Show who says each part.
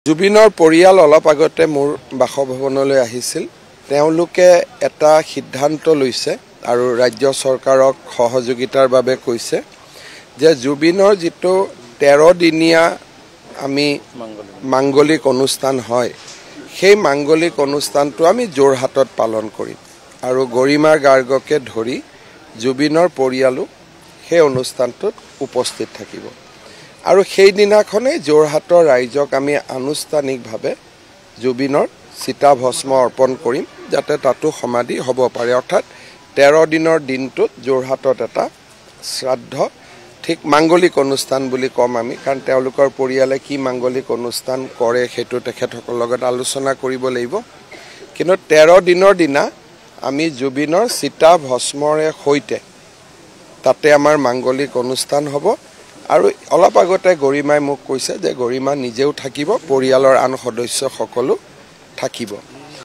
Speaker 1: জুবিনৰ পৰিয়াল অলপ আগতে মোৰ বাসভৱনলৈ আহিছিল। তেওঁলোকে এটা সিদ্ধান্ত লৈছে আৰু ৰাজ্য চৰকাৰক সহযোগিতাৰ বাবে কৈছে যে জুবিনৰ যেটো 13 দিনীয়া আমি মাঙ্গলিক অনুষ্ঠান হয়, সেই মাঙ্গলিক অনুষ্ঠানটো আমি যোৰহাটত পালন কৰিম আৰু গৰিমা গাৰ্গকে ধৰি জুবিনৰ পৰিয়ালো সেই অনুষ্ঠানটোত উপস্থিত থাকিব। আৰু সেই দিনাখনে যোৰহাটৰ ৰাইজক আমি আনুষ্ঠানিকভাৱে জুবিনৰ চিতাভস্ম অৰ্পণ কৰিম, যাতে তাতো সমাধি হ'ব পাৰে। অৰ্থাৎ 13 দিনৰ দিনটোত যোৰহাটত এটা শ্ৰাদ্ধ ঠিক মাঙ্গলিক অনুষ্ঠান বুলি কম আমি, কাৰণ তেওঁলোকৰ পৰিয়ালে কি মাঙ্গলিক অনুষ্ঠান কৰে সেইটো তেখেতসকলৰ লগত আলোচনা কৰিব লাগিব। কিন্তু 13 দিনৰ দিনা আমি জুবিনৰ চিতাভস্মৰে সৈতে তাতে আমাৰ মাঙ্গলিক অনুষ্ঠান হ'ব। আৰু অলপ আগতে গৰিমাই মোক কৈছে যে গৰিমা নিজেও থাকিব, পৰিয়ালৰ আন সদস্য সকলো থাকিব।